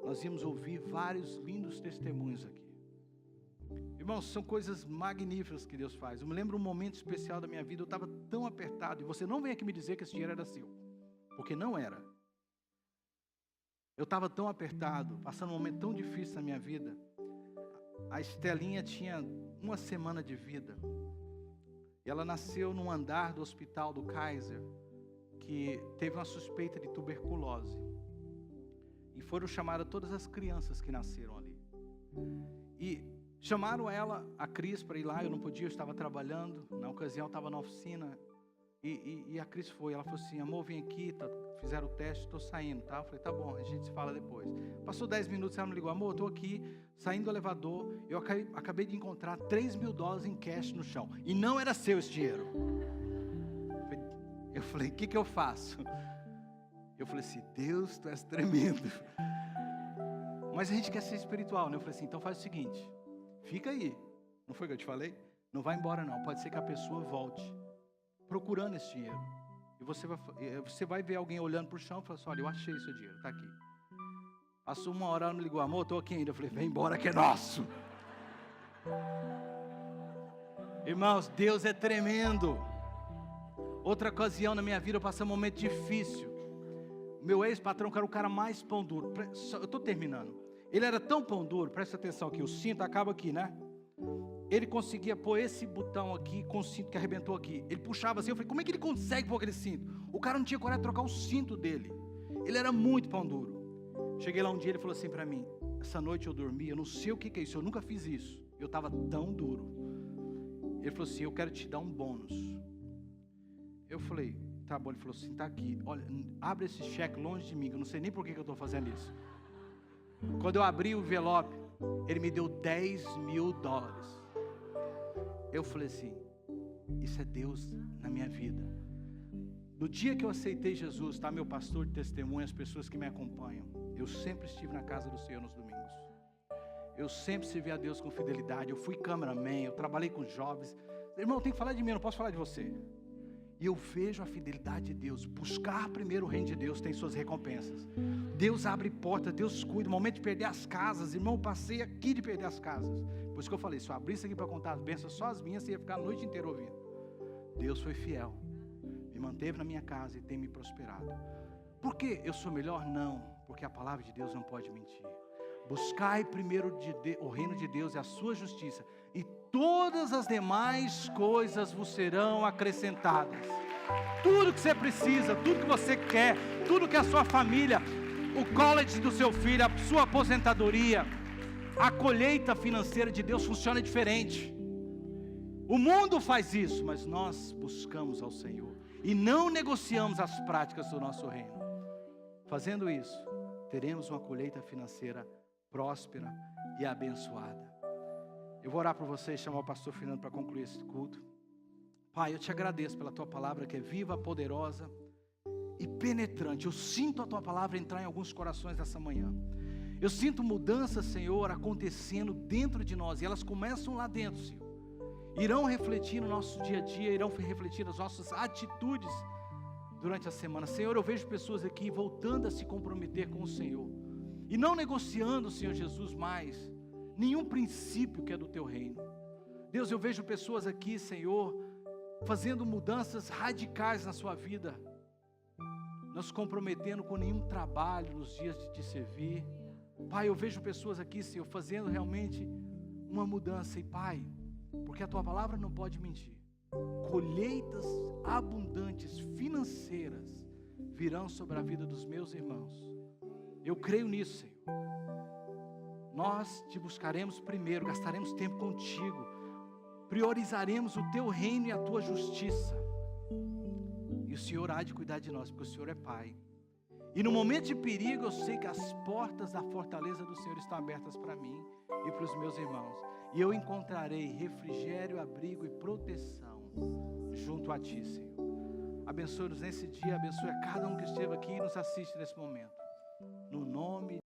nós íamos ouvir vários lindos testemunhos aqui. Irmãos, são coisas magníficas que Deus faz. Eu me lembro um momento especial da minha vida, eu estava tão apertado, e você não vem aqui me dizer que esse dinheiro era seu, porque não era. Eu estava tão apertado, passando um momento tão difícil na minha vida. A Estelinha tinha 1 semana de vida. E ela nasceu num andar do hospital do Kaiser, que teve uma suspeita de tuberculose. E foram chamadas todas as crianças que nasceram ali. E chamaram ela, a Cris, para ir lá. Eu não podia, eu estava trabalhando. Na ocasião, eu estava na oficina. E a Cris foi. Ela falou assim, amor, vem aqui. Fizeram o teste, estou saindo, tá? Eu falei, tá bom, a gente se fala depois. Passou 10 minutos, ela me ligou, amor, estou aqui, saindo do elevador. Eu acabei de encontrar $3.000 em cash no chão. E não era seu esse dinheiro. Eu falei, o que eu faço? Eu falei assim, Deus, tu és tremendo. Mas a gente quer ser espiritual, né? Eu falei assim, então faz o seguinte, fica aí. Não foi o que eu te falei? Não vai embora não, pode ser que a pessoa volte procurando esse dinheiro. E você vai ver alguém olhando para o chão e falar assim, olha, eu achei seu dinheiro, está aqui. Passou 1 hora, ela me ligou, amor, estou aqui ainda. Eu falei, vem embora que é nosso. Irmãos, Deus é tremendo. Outra ocasião na minha vida, eu passei um momento difícil. Meu ex-patrão, que era o cara mais pão duro. Eu estou terminando. Ele era tão pão duro, presta atenção aqui, o cinto acaba aqui, né? Ele conseguia pôr esse botão aqui com o cinto que arrebentou aqui. Ele puxava assim, eu falei, como é que ele consegue pôr aquele cinto? O cara não tinha coragem de trocar o cinto dele. Ele era muito pão duro. Cheguei lá um dia, ele falou assim para mim, essa noite eu dormi, eu não sei o que é isso, eu nunca fiz isso. Eu estava tão duro. Ele falou assim, eu quero te dar um bônus. Eu falei, tá bom. Ele falou assim, tá aqui, olha, abre esse cheque longe de mim, que eu não sei nem por que eu estou fazendo isso. Quando eu abri o envelope, ele me deu $10.000. Eu falei assim, isso é Deus na minha vida. No dia que eu aceitei Jesus, tá, meu pastor de testemunho, as pessoas que me acompanham, eu sempre estive na casa do Senhor nos domingos. Eu sempre servi a Deus com fidelidade. Eu fui cameraman, eu trabalhei com jovens. Irmão, tem que falar de mim, eu não posso falar de você. E eu vejo a fidelidade de Deus. Buscar primeiro o reino de Deus tem suas recompensas. Deus abre portas, Deus cuida. No momento de perder as casas, irmão, eu passei aqui de perder as casas. Por isso que eu falei, se eu abrisse aqui para contar as bênçãos, só as minhas, você ia ficar a noite inteira ouvindo. Deus foi fiel, me manteve na minha casa e tem me prosperado. Por que eu sou melhor? Não, porque a palavra de Deus não pode mentir. Buscai primeiro o reino de Deus e a sua justiça, e todas as demais coisas vos serão acrescentadas. Tudo que você precisa, tudo que você quer, tudo que a sua família, o college do seu filho, a sua aposentadoria, a colheita financeira de Deus funciona diferente. O mundo faz isso, mas nós buscamos ao Senhor e não negociamos as práticas do nosso reino. Fazendo isso, teremos uma colheita financeira próspera e abençoada. Eu vou orar por você e chamar o pastor Fernando para concluir esse culto. Pai, eu te agradeço pela tua palavra que é viva, poderosa e penetrante. Eu sinto a tua palavra entrar em alguns corações essa manhã. Eu sinto mudanças, Senhor, acontecendo dentro de nós, e elas começam lá dentro, Senhor. Irão refletir no nosso dia a dia, irão refletir nas nossas atitudes durante a semana. Senhor, eu vejo pessoas aqui voltando a se comprometer com o Senhor e não negociando, Senhor Jesus, mais nenhum princípio que é do teu reino. Deus, eu vejo pessoas aqui, Senhor, fazendo mudanças radicais na sua vida, não se comprometendo com nenhum trabalho nos dias de te servir. Pai, eu vejo pessoas aqui, Senhor, fazendo realmente uma mudança. E Pai, porque a tua palavra não pode mentir, colheitas abundantes financeiras virão sobre a vida dos meus irmãos. Eu creio nisso, Senhor. Nós te buscaremos primeiro, gastaremos tempo contigo, priorizaremos o teu reino e a tua justiça, e o Senhor há de cuidar de nós, porque o Senhor é Pai. E no momento de perigo, eu sei que as portas da fortaleza do Senhor estão abertas para mim e para os meus irmãos, e eu encontrarei refrigério, abrigo e proteção junto a Ti, Senhor. Abençoe-nos nesse dia, abençoe a cada um que esteve aqui e nos assiste nesse momento, no nome